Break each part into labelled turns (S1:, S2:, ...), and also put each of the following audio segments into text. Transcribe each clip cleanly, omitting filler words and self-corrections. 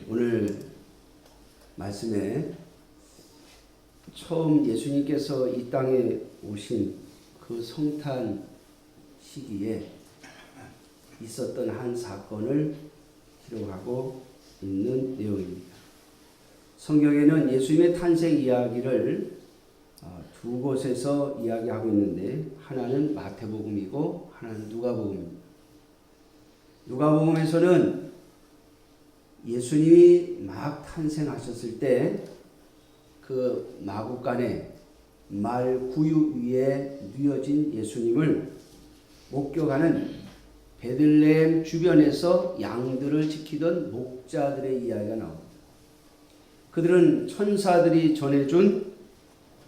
S1: 오늘 말씀에 처음 예수님께서 이 땅에 오신 그 성탄 시기에 있었던 한 사건을 기록하고 있는 내용입니다. 성경에는 예수님의 탄생 이야기를 두 곳에서 이야기하고 있는데, 하나는 마태복음이고 하나는 누가복음입니다. 누가복음에서는 예수님이 막 탄생하셨을 때 그 마구간에 말 구유 위에 뉘어진 예수님을 목격하는 베들레헴 주변에서 양들을 지키던 목자들의 이야기가 나옵니다. 그들은 천사들이 전해준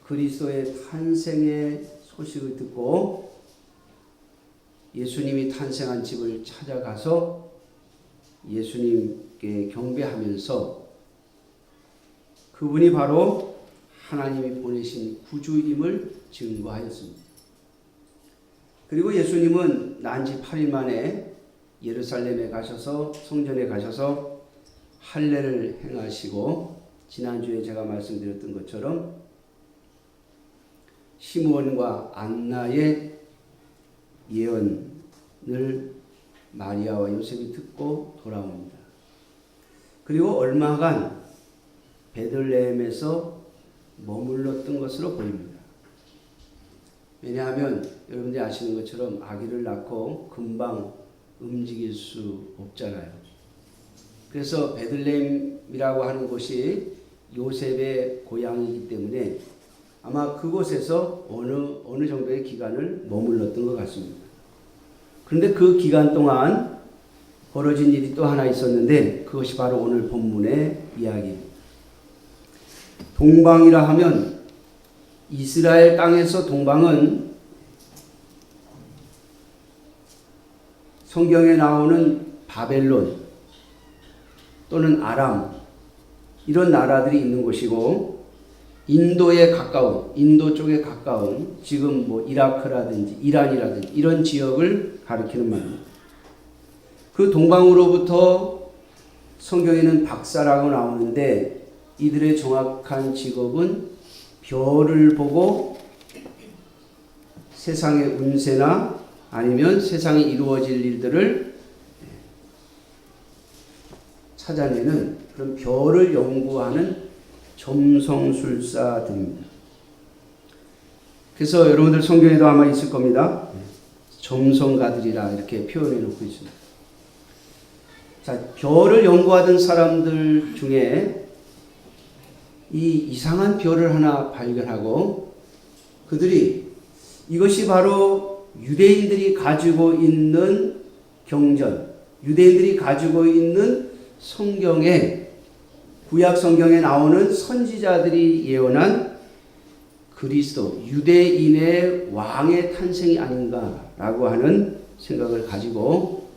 S1: 그리스도의 탄생의 소식을 듣고 예수님이 탄생한 집을 찾아가서 예수님께 경배하면서 그분이 바로 하나님이 보내신 구주임을 증거하였습니다. 그리고 예수님은 난지 8일 만에 예루살렘에 가셔서 성전에 가셔서 할례를 행하시고, 지난주에 제가 말씀드렸던 것처럼 시므온과 안나의 예언을 마리아와 요셉이 듣고 돌아옵니다. 그리고 얼마간 베들레헴에서 머물렀던 것으로 보입니다. 왜냐하면 여러분들이 아시는 것처럼 아기를 낳고 금방 움직일 수 없잖아요. 그래서 베들레헴이라고 하는 곳이 요셉의 고향이기 때문에 아마 그곳에서 어느 정도의 기간을 머물렀던 것 같습니다. 그런데 그 기간 동안 벌어진 일이 또 하나 있었는데, 그것이 바로 오늘 본문의 이야기입니다. 동방이라 하면 이스라엘 땅에서 동방은 성경에 나오는 바벨론 또는 아람, 이런 나라들이 있는 곳이고, 인도에 가까운, 인도 쪽에 가까운 지금 이라크라든지 이란이라든지 이런 지역을 가리키는 말입니다. 그 동방으로부터 성경에는 박사라고 나오는데, 이들의 정확한 직업은 별을 보고 세상의 운세나 아니면 세상에 이루어질 일들을 찾아내는 그런 별을 연구하는 점성술사들입니다. 그래서 여러분들 성경에도 아마 있을 겁니다. 점성가들이라 이렇게 표현해 놓고 있습니다. 자, 별을 연구하던 사람들 중에 이 이상한 별을 하나 발견하고, 그들이 이것이 바로 유대인들이 가지고 있는 경전, 유대인들이 가지고 있는 성경에, 구약 성경에 나오는 선지자들이 예언한 그리스도, 유대인의 왕의 탄생이 아닌가라고 하는 생각을 가지고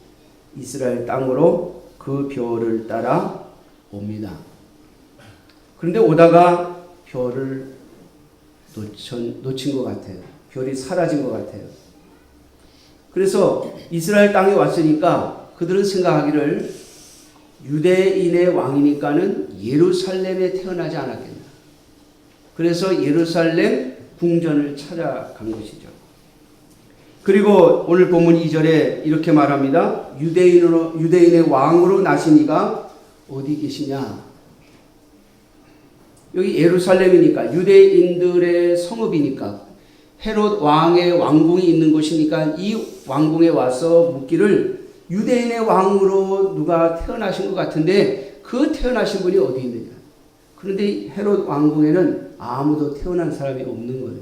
S1: 이스라엘 땅으로 그 별을 따라 옵니다. 그런데 오다가 별을 놓친 것 같아요. 별이 사라진 것 같아요. 그래서 이스라엘 땅에 왔으니까 그들은 생각하기를 유대인의 왕이니까는 예루살렘에 태어나지 않았겠나. 그래서 예루살렘 궁전을 찾아간 것이죠. 그리고 오늘 본문 2절에 이렇게 말합니다. 유대인의 왕으로 나시니가 어디 계시냐. 여기 예루살렘이니까 유대인들의 성읍이니까 헤롯 왕의 왕궁이 있는 곳이니까 이 왕궁에 와서 묻기를 유대인의 왕으로 누가 태어나신 것 같은데 그 태어나신 분이 어디 있느냐. 그런데 헤롯 왕궁에는 아무도 태어난 사람이 없는 거예요.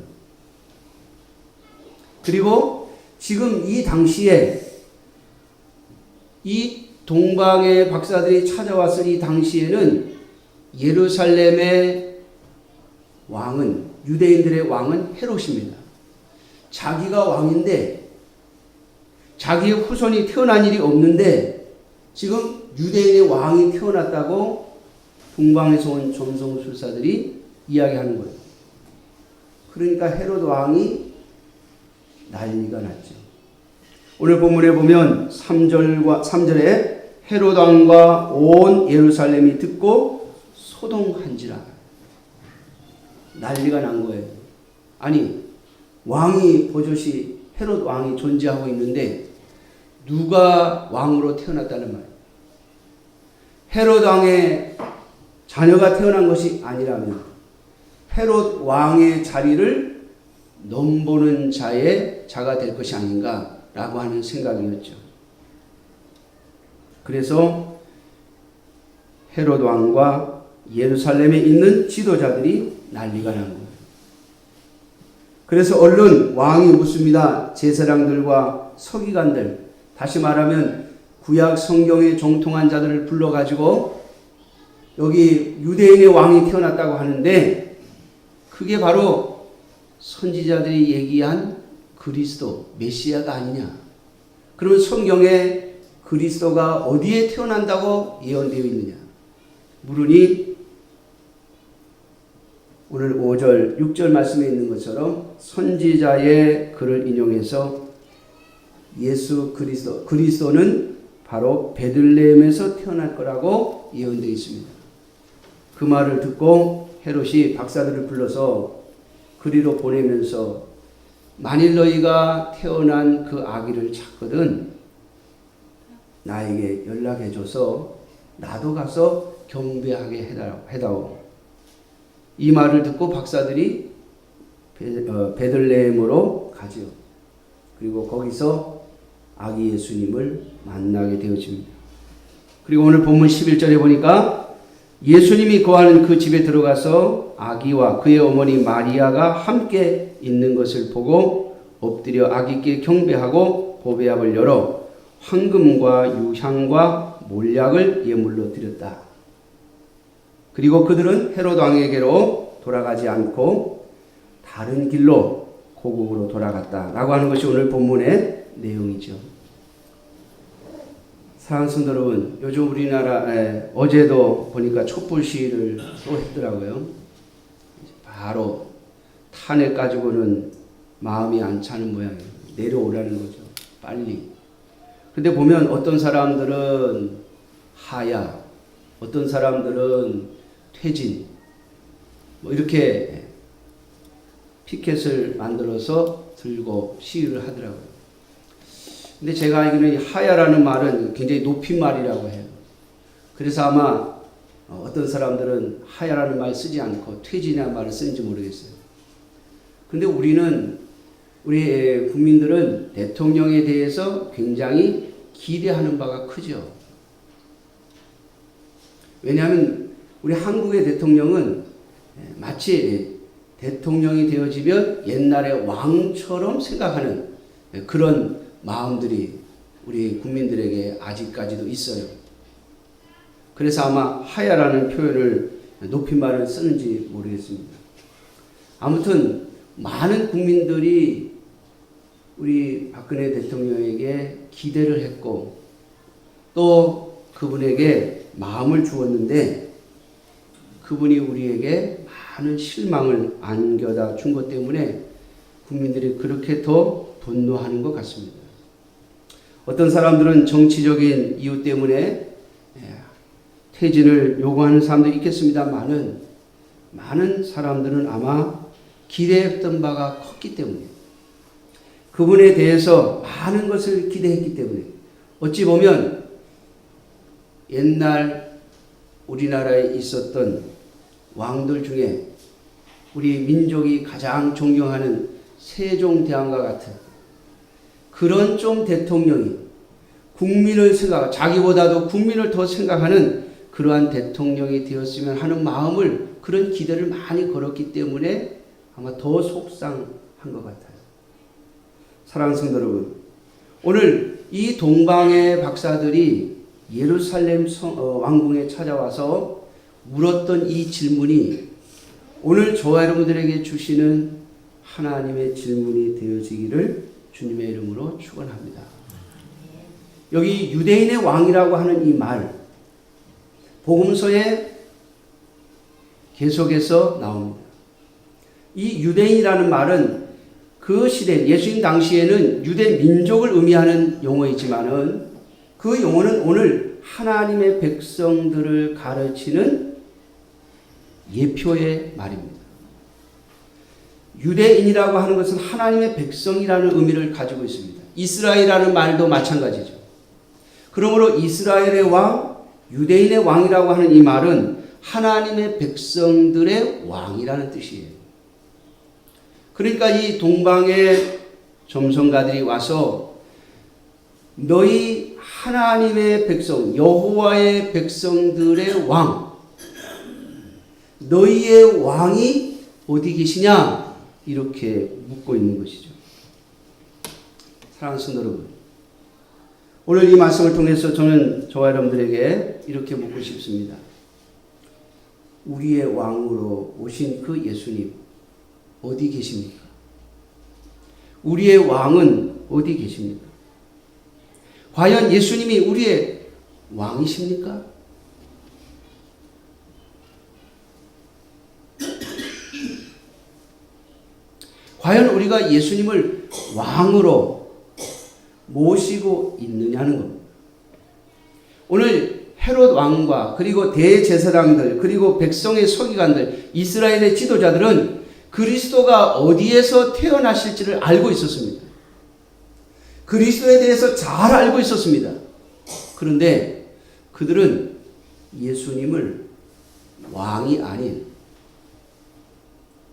S1: 그리고 지금 이 당시에 이 동방의 박사들이 찾아왔을 이 당시에는 예루살렘의 왕은, 유대인들의 왕은 헤롯입니다. 자기가 왕인데 자기의 후손이 태어난 일이 없는데 지금 유대인의 왕이 태어났다고 동방에서 온 점성술사들이 이야기하는 거예요. 그러니까 헤롯 왕이 난리가 났죠. 오늘 본문에 보면 3절에 헤롯 왕과 온 예루살렘이 듣고 소동한지라. 난리가 난 거예요. 아니, 왕이 버젓이 헤롯 왕이 존재하고 있는데 누가 왕으로 태어났다는 말이에요. 헤롯 왕의 자녀가 태어난 것이 아니라면 헤롯 왕의 자리를 넘보는 자가 될 것이 아닌가라고 하는 생각이었죠. 그래서 헤롯 왕과 예루살렘에 있는 지도자들이 난리가 난 거예요. 그래서 얼른 왕이 묻습니다. 제사장들과 서기관들, 다시 말하면 구약 성경에 정통한 자들을 불러가지고 여기 유대인의 왕이 태어났다고 하는데 그게 바로 선지자들이 얘기한 그리스도, 메시아가 아니냐. 그러면 성경에 그리스도가 어디에 태어난다고 예언되어 있느냐. 물으니 오늘 5절, 6절 말씀에 있는 것처럼 선지자의 글을 인용해서 예수 그리스도는 바로 베들레헴에서 태어날 거라고 예언되어 있습니다. 그 말을 듣고 헤롯이 박사들을 불러서 그리로 보내면서 만일 너희가 태어난 그 아기를 찾거든 나에게 연락해줘서 나도 가서 경배하게 해다오. 이 말을 듣고 박사들이 베들레헴으로 가지요. 그리고 거기서 아기 예수님을 만나게 되어집니다. 그리고 오늘 본문 11절에 보니까 예수님이 거하는 그 집에 들어가서 아기와 그의 어머니 마리아가 함께 있는 것을 보고 엎드려 아기께 경배하고 보배압을 열어 황금과 유향과 몰약을 예물로 드렸다. 그리고 그들은 헤롯 왕에게로 돌아가지 않고 다른 길로 고국으로 돌아갔다라고 하는 것이 오늘 본문의 내용이죠. 사랑하는 성도 여러분, 요즘 우리나라에 어제도 보니까 촛불 시위를 또 했더라고요. 바로 탄핵 가지고는 마음이 안 차는 모양이에요. 내려오라는 거죠. 빨리. 근데 보면 어떤 사람들은 하야, 어떤 사람들은 퇴진, 뭐 이렇게 피켓을 만들어서 들고 시위를 하더라고요. 근데 제가 알기로는 하야라는 말은 굉장히 높임말이라고 해요. 그래서 아마 어떤 사람들은 하야라는 말 쓰지 않고 퇴진이라는 말을 쓰는지 모르겠어요. 근데 우리 국민들은 대통령에 대해서 굉장히 기대하는 바가 크죠. 왜냐하면 우리 한국의 대통령은 마치 대통령이 되어지면 옛날의 왕처럼 생각하는 그런 마음들이 우리 국민들에게 아직까지도 있어요. 그래서 아마 하야라는 표현을 높임말을 쓰는지 모르겠습니다. 아무튼 많은 국민들이 우리 박근혜 대통령에게 기대를 했고 또 그분에게 마음을 주었는데 그분이 우리에게 많은 실망을 안겨다 준 것 때문에 국민들이 그렇게 더 분노하는 것 같습니다. 어떤 사람들은 정치적인 이유 때문에 퇴진을 요구하는 사람도 있겠습니다만은 많은 사람들은 아마 기대했던 바가 컸기 때문에 그분에 대해서 많은 것을 기대했기 때문에 어찌 보면 옛날 우리나라에 있었던 왕들 중에 우리 민족이 가장 존경하는 세종대왕과 같은 그런 좀 대통령이 국민을 자기보다도 국민을 더 생각하는 그러한 대통령이 되었으면 하는 마음을 그런 기대를 많이 걸었기 때문에 아마 더 속상한 것 같아요. 사랑하는 성도 여러분, 오늘 이 동방의 박사들이 예루살렘 왕궁에 찾아와서 물었던 이 질문이 오늘 저와 여러분들에게 주시는 하나님의 질문이 되어지기를 주님의 이름으로 축원합니다. 여기 유대인의 왕이라고 하는 이 말, 복음서에 계속해서 나옵니다. 이 유대인이라는 말은 그 시대 예수님 당시에는 유대 민족을 의미하는 용어이지만은 그 용어는 오늘 하나님의 백성들을 가르치는 예표의 말입니다. 유대인이라고 하는 것은 하나님의 백성이라는 의미를 가지고 있습니다. 이스라엘이라는 말도 마찬가지죠. 그러므로 이스라엘의 왕, 유대인의 왕이라고 하는 이 말은 하나님의 백성들의 왕이라는 뜻이에요. 그러니까 이 동방의 점성가들이 와서 너희 하나님의 백성, 여호와의 백성들의 왕, 너희의 왕이 어디 계시냐? 이렇게 묻고 있는 것이죠. 사랑하는 성도 여러분, 오늘 이 말씀을 통해서 저는 저와 여러분들에게 이렇게 묻고 싶습니다. 우리의 왕으로 오신 그 예수님 어디 계십니까? 우리의 왕은 어디 계십니까? 과연 예수님이 우리의 왕이십니까? 과연 우리가 예수님을 왕으로 모시고 있느냐는 겁니다. 오늘 헤롯 왕과 그리고 대제사장들 그리고 백성의 서기관들 이스라엘의 지도자들은 그리스도가 어디에서 태어나실지를 알고 있었습니다. 그리스도에 대해서 잘 알고 있었습니다. 그런데 그들은 예수님을 왕이 아닌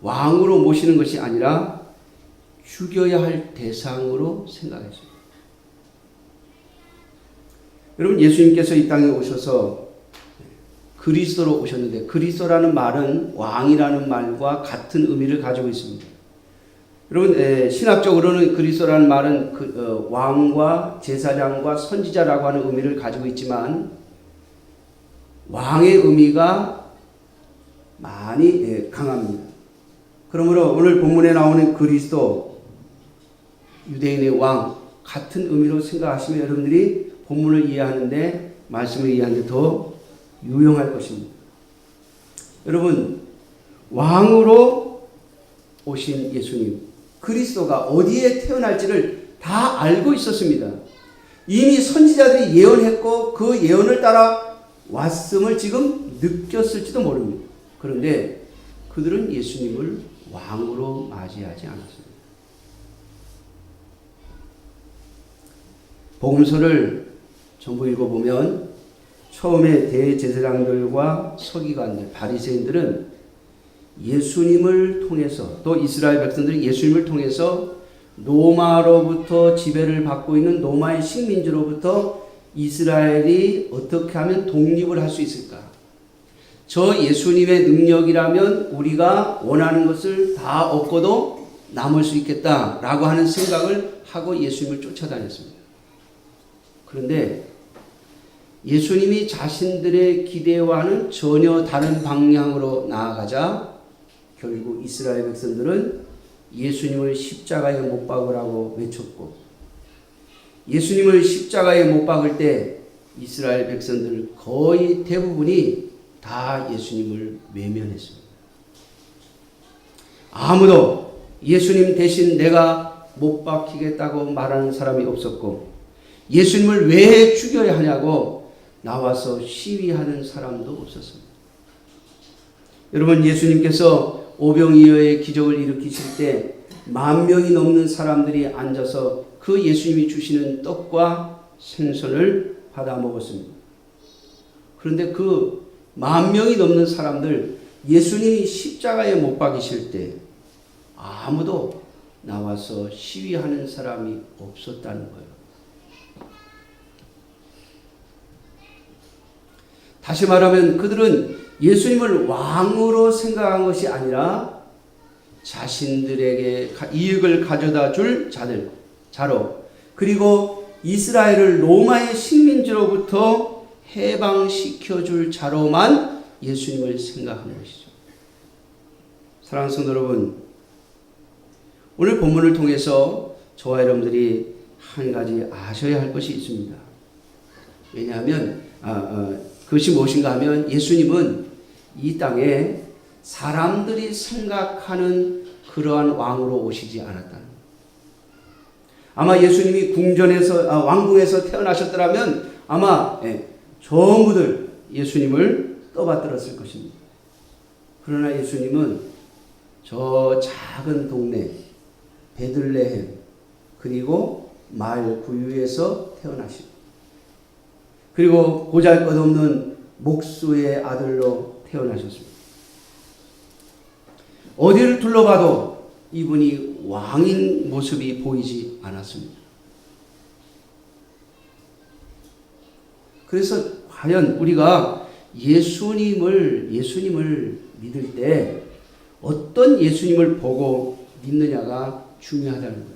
S1: 왕으로 모시는 것이 아니라 죽여야 할 대상으로 생각했습니다. 여러분, 예수님께서 이 땅에 오셔서 그리스도로 오셨는데 그리스도라는 말은 왕이라는 말과 같은 의미를 가지고 있습니다. 여러분, 신학적으로는 그리스도라는 말은 왕과 제사장과 선지자라고 하는 의미를 가지고 있지만 왕의 의미가 많이 강합니다. 그러므로 오늘 본문에 나오는 그리스도, 유대인의 왕 같은 의미로 생각하시면 여러분들이 본문을 이해하는데 말씀을 이해하는데 더 유용할 것입니다. 여러분, 왕으로 오신 예수님 그리스도가 어디에 태어날지를 다 알고 있었습니다. 이미 선지자들이 예언했고 그 예언을 따라 왔음을 지금 느꼈을지도 모릅니다. 그런데 그들은 예수님을 왕으로 맞이하지 않았습니다. 복음서를 전부 읽어보면 처음에 대제사장들과 서기관들, 바리새인들은 예수님을 통해서 또 이스라엘 백성들이 예수님을 통해서 로마로부터 지배를 받고 있는 로마의 식민지로부터 이스라엘이 어떻게 하면 독립을 할 수 있을까? 저 예수님의 능력이라면 우리가 원하는 것을 다 얻고도 남을 수 있겠다라고 하는 생각을 하고 예수님을 쫓아다녔습니다. 그런데 예수님이 자신들의 기대와는 전혀 다른 방향으로 나아가자 결국 이스라엘 백성들은 예수님을 십자가에 못 박으라고 외쳤고 예수님을 십자가에 못 박을 때 이스라엘 백성들 거의 대부분이 다 예수님을 외면했습니다. 아무도 예수님 대신 내가 못 박히겠다고 말하는 사람이 없었고 예수님을 왜 죽여야 하냐고 나와서 시위하는 사람도 없었습니다. 여러분, 예수님께서 오병이어의 기적을 일으키실 때 10,000명이 넘는 사람들이 앉아서 그 예수님이 주시는 떡과 생선을 받아 먹었습니다. 그런데 그 10,000명이 넘는 사람들 예수님이 십자가에 못 박이실 때 아무도 나와서 시위하는 사람이 없었다는 거예요. 다시 말하면 그들은 예수님을 왕으로 생각한 것이 아니라 자신들에게 이익을 가져다 줄 자로 그리고 이스라엘을 로마의 식민지로부터 해방시켜 줄 자로만 예수님을 생각한 것이죠. 사랑하는 성도 여러분, 오늘 본문을 통해서 저와 여러분들이 한 가지 아셔야 할 것이 있습니다. 왜냐하면 그것이 무엇인가 하면 예수님은 이 땅에 사람들이 생각하는 그러한 왕으로 오시지 않았다는 거예요. 아마 예수님이 왕궁에서 태어나셨더라면 아마 전부들 예수님을 떠받들었을 것입니다. 그러나 예수님은 저 작은 동네 베들레헴 그리고 마을 구유에서 태어나시고, 그리고 보잘것없는 목수의 아들로 태어나셨습니다. 어디를 둘러봐도 이분이 왕인 모습이 보이지 않았습니다. 그래서 과연 우리가 예수님을 믿을 때 어떤 예수님을 보고 믿느냐가 중요하다는 거예요.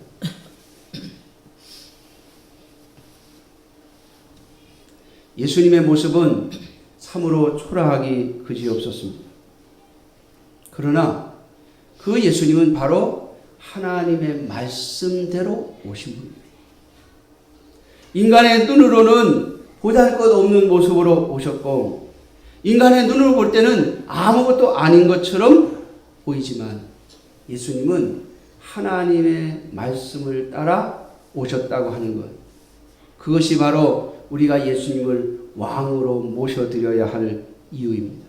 S1: 예수님의 모습은 참으로 초라하기 그지없었습니다. 그러나 그 예수님은 바로 하나님의 말씀대로 오신 분입니다. 인간의 눈으로는 보잘것없는 모습으로 오셨고, 인간의 눈으로 볼 때는 아무것도 아닌 것처럼 보이지만 예수님은 하나님의 말씀을 따라 오셨다고 하는 것, 그것이 바로 우리가 예수님을 왕으로 모셔드려야 할 이유입니다.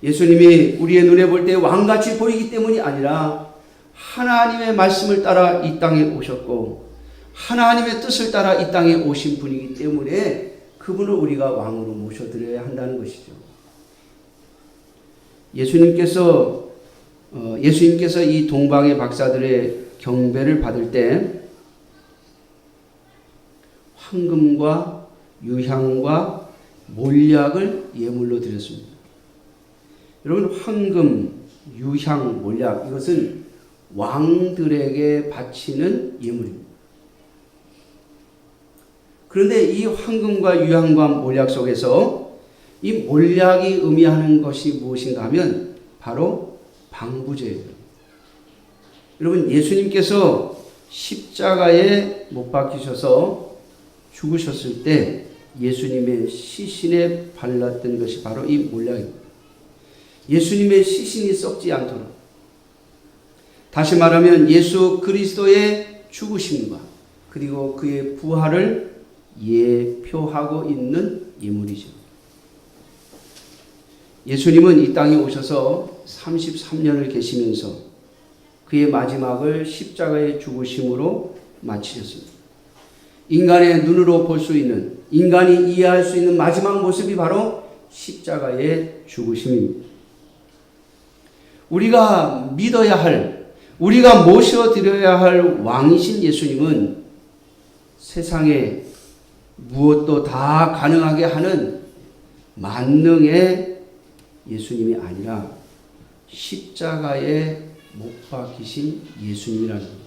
S1: 예수님이 우리의 눈에 볼 때 왕같이 보이기 때문이 아니라 하나님의 말씀을 따라 이 땅에 오셨고 하나님의 뜻을 따라 이 땅에 오신 분이기 때문에 그분을 우리가 왕으로 모셔드려야 한다는 것이죠. 예수님께서 이 동방의 박사들의 경배를 받을 때 황금과 유향과 몰약을 예물로 드렸습니다. 여러분, 황금, 유향, 몰약, 이것은 왕들에게 바치는 예물입니다. 그런데 이 황금과 유향과 몰약 속에서 이 몰약이 의미하는 것이 무엇인가 하면 바로 방부제예요. 여러분, 예수님께서 십자가에 못 박히셔서 죽으셨을 때 예수님의 시신에 발랐던 것이 바로 이 몰약입니다. 예수님의 시신이 썩지 않도록, 다시 말하면 예수 그리스도의 죽으심과 그리고 그의 부활을 예표하고 있는 예물이죠. 예수님은 이 땅에 오셔서 33년을 계시면서 그의 마지막을 십자가의 죽으심으로 마치셨습니다. 인간의 눈으로 볼 수 있는, 인간이 이해할 수 있는 마지막 모습이 바로 십자가의 죽으심입니다. 우리가 믿어야 할, 우리가 모셔드려야 할 왕이신 예수님은 세상에 무엇도 다 가능하게 하는 만능의 예수님이 아니라 십자가에 못 박히신 예수님이라는 겁니다.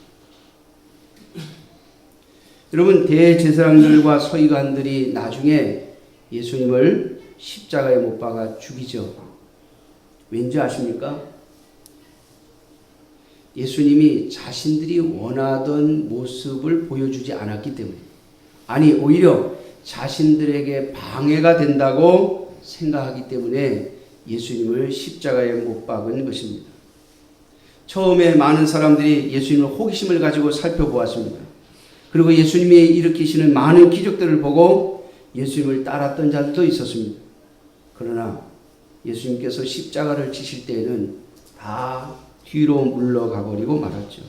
S1: 여러분, 대제사장들과 서기관들이 나중에 예수님을 십자가에 못 박아 죽이죠. 왠지 아십니까? 예수님이 자신들이 원하던 모습을 보여주지 않았기 때문에, 아니 오히려 자신들에게 방해가 된다고 생각하기 때문에 예수님을 십자가에 못 박은 것입니다. 처음에 많은 사람들이 예수님을 호기심을 가지고 살펴보았습니다. 그리고 예수님이 일으키시는 많은 기적들을 보고 예수님을 따랐던 자들도 있었습니다. 그러나 예수님께서 십자가를 지실 때에는 다 뒤로 물러가 버리고 말았죠.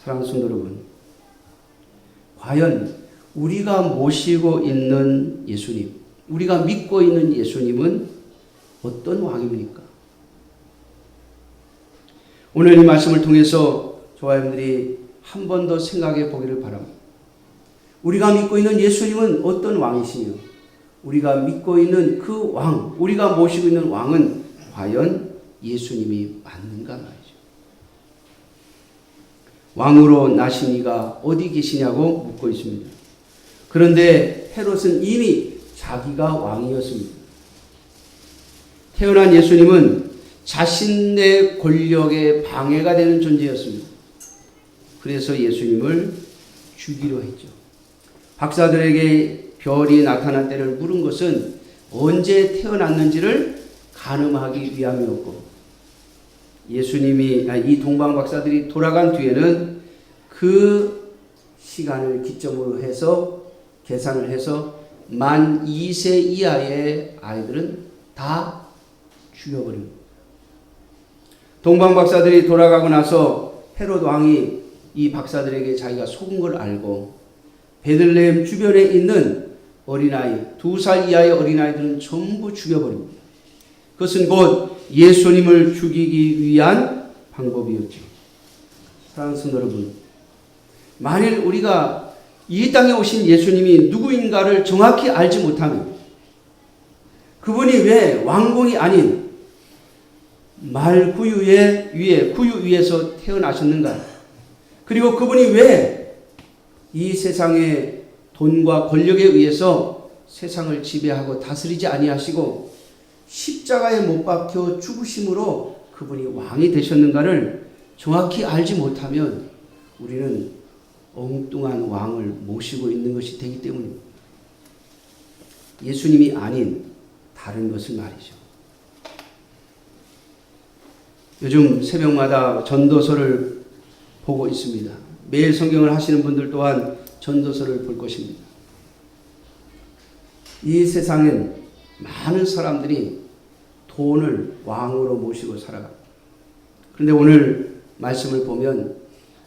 S1: 사랑하는 성도 여러분, 과연 우리가 모시고 있는 예수님, 우리가 믿고 있는 예수님은 어떤 왕입니까? 오늘 이 말씀을 통해서 저와 여러분들이 한 번 더 생각해 보기를 바랍니다. 우리가 믿고 있는 예수님은 어떤 왕이시며 우리가 믿고 있는 그 왕, 우리가 모시고 있는 왕은 과연 예수님이 맞는가 말이죠. 왕으로 나신 이가 어디 계시냐고 묻고 있습니다. 그런데 헤롯은 이미 자기가 왕이었습니다. 태어난 예수님은 자신의 권력에 방해가 되는 존재였습니다. 그래서 예수님을 죽이려 했죠. 박사들에게 별이 나타난 때를 물은 것은 언제 태어났는지를 가늠하기 위함이었고, 이 동방 박사들이 돌아간 뒤에는 그 시간을 기점으로 해서 계산을 해서 만 2세 이하의 아이들은 다 죽여버립니다. 동방 박사들이 돌아가고 나서 헤롯 왕이 이 박사들에게 자기가 속은 걸 알고 베들레헴 주변에 있는 어린아이, 2살 이하의 어린아이들은 전부 죽여버립니다. 그것은 곧 예수님을 죽이기 위한 방법이었죠. 사랑하는 성도 여러분, 만일 우리가 이 땅에 오신 예수님이 누구인가를 정확히 알지 못하면 그분이 왜 왕궁이 아닌 구유 위에서 태어나셨는가? 그리고 그분이 왜 이 세상의 돈과 권력에 의해서 세상을 지배하고 다스리지 아니하시고 십자가에 못 박혀 죽으심으로 그분이 왕이 되셨는가를 정확히 알지 못하면 우리는 엉뚱한 왕을 모시고 있는 것이 되기 때문입니다. 예수님이 아닌 다른 것을 말이죠. 요즘 새벽마다 전도서를 보고 있습니다. 매일 성경을 하시는 분들 또한 전도서를 볼 것입니다. 이 세상엔 많은 사람들이 돈을 왕으로 모시고 살아갑니다. 그런데 오늘 말씀을 보면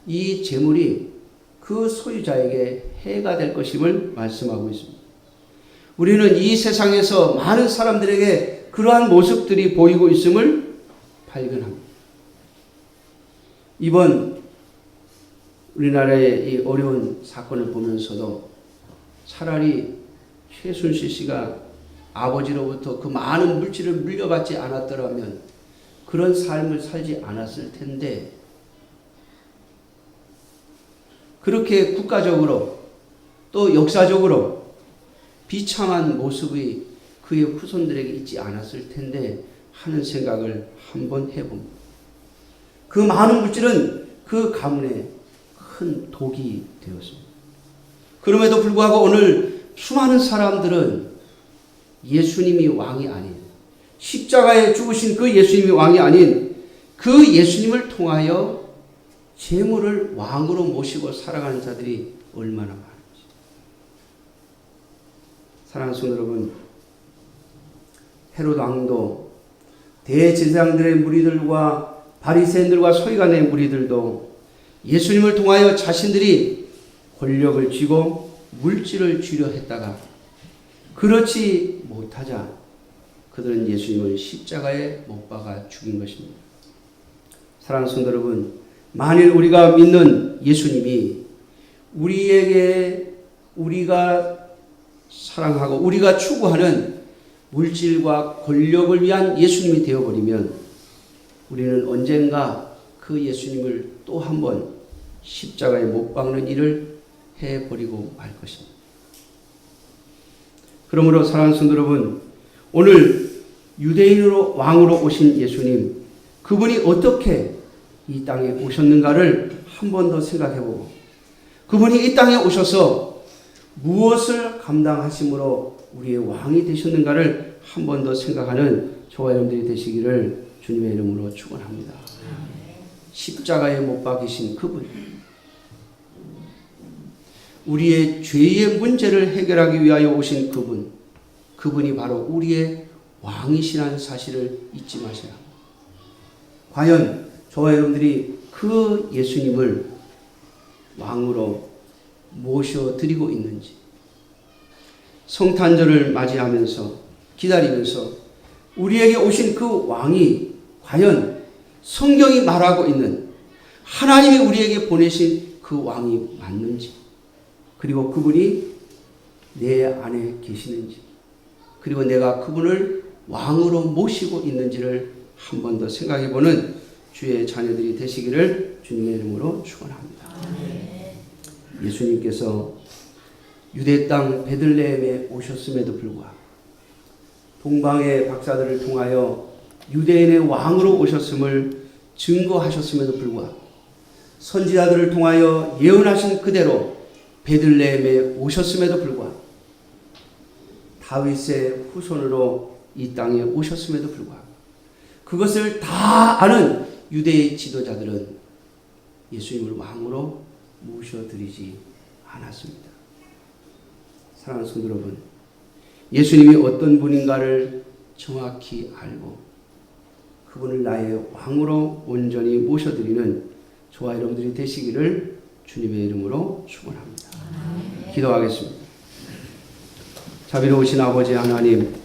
S1: 이 재물이 그 소유자에게 해가 될 것임을 말씀하고 있습니다. 우리는 이 세상에서 많은 사람들에게 그러한 모습들이 보이고 있음을 발견합니다. 이번 우리나라의 이 어려운 사건을 보면서도 차라리 최순실 씨가 아버지로부터 그 많은 물질을 물려받지 않았더라면 그런 삶을 살지 않았을 텐데 그렇게 국가적으로 또 역사적으로 비참한 모습이 그의 후손들에게 있지 않았을 텐데 하는 생각을 한번 해봅니다. 그 많은 물질은 그 가문에 큰 독이 되었습니다. 그럼에도 불구하고 오늘 수많은 사람들은 예수님이 왕이 아닌 십자가에 죽으신 그 예수님이 왕이 아닌 그 예수님을 통하여 재물을 왕으로 모시고 살아가는 자들이 얼마나 많은지. 사랑하는 성도 여러분, 헤롯 왕도 대제사장들의 무리들과 바리새인들과 서기관의 무리들도 예수님을 통하여 자신들이 권력을 쥐고 물질을 쥐려 했다가 그렇지 못하자 그들은 예수님을 십자가에 못 박아 죽인 것입니다. 사랑하는 성도 여러분, 만일 우리가 믿는 예수님이 우리가 사랑하고 우리가 추구하는 물질과 권력을 위한 예수님이 되어버리면 우리는 언젠가 그 예수님을 또 한 번 십자가에 못 박는 일을 해버리고 말 것입니다. 그러므로 사랑하는 성도 여러분, 오늘 유대인으로 왕으로 오신 예수님, 그분이 어떻게 이 땅에 오셨는가를 한 번 더 생각해보고 그분이 이 땅에 오셔서 무엇을 감당하심으로 우리의 왕이 되셨는가를 한 번 더 생각하는 저와 여러분들이 되시기를 주님의 이름으로 축원합니다. 십자가에 못 박이신 그분, 우리의 죄의 문제를 해결하기 위하여 오신 그분이 바로 우리의 왕이시라는 사실을 잊지 마셔야 합니다. 과연 저와 여러분들이 그 예수님을 왕으로 모셔드리고 있는지, 성탄절을 맞이하면서 기다리면서 우리에게 오신 그 왕이 과연 성경이 말하고 있는 하나님이 우리에게 보내신 그 왕이 맞는지, 그리고 그분이 내 안에 계시는지, 그리고 내가 그분을 왕으로 모시고 있는지를 한 번 더 생각해보는 주의 자녀들이 되시기를 주님의 이름으로 축원합니다. 예수님께서 유대 땅 베들레헴에 오셨음에도 불구하고 동방의 박사들을 통하여 유대인의 왕으로 오셨음을 증거하셨음에도 불구하고 선지자들을 통하여 예언하신 그대로 베들레헴에 오셨음에도 불구하고 다윗의 후손으로 이 땅에 오셨음에도 불구하고 그것을 다 아는 유대의 지도자들은 예수님을 왕으로 모셔드리지 않았습니다. 사랑하는 성도 여러분, 예수님이 어떤 분인가를 정확히 알고 그분을 나의 왕으로 온전히 모셔드리는 저와 여러분들이 되시기를 주님의 이름으로 축원합니다. 기도하겠습니다. 자비로우신 아버지 하나님,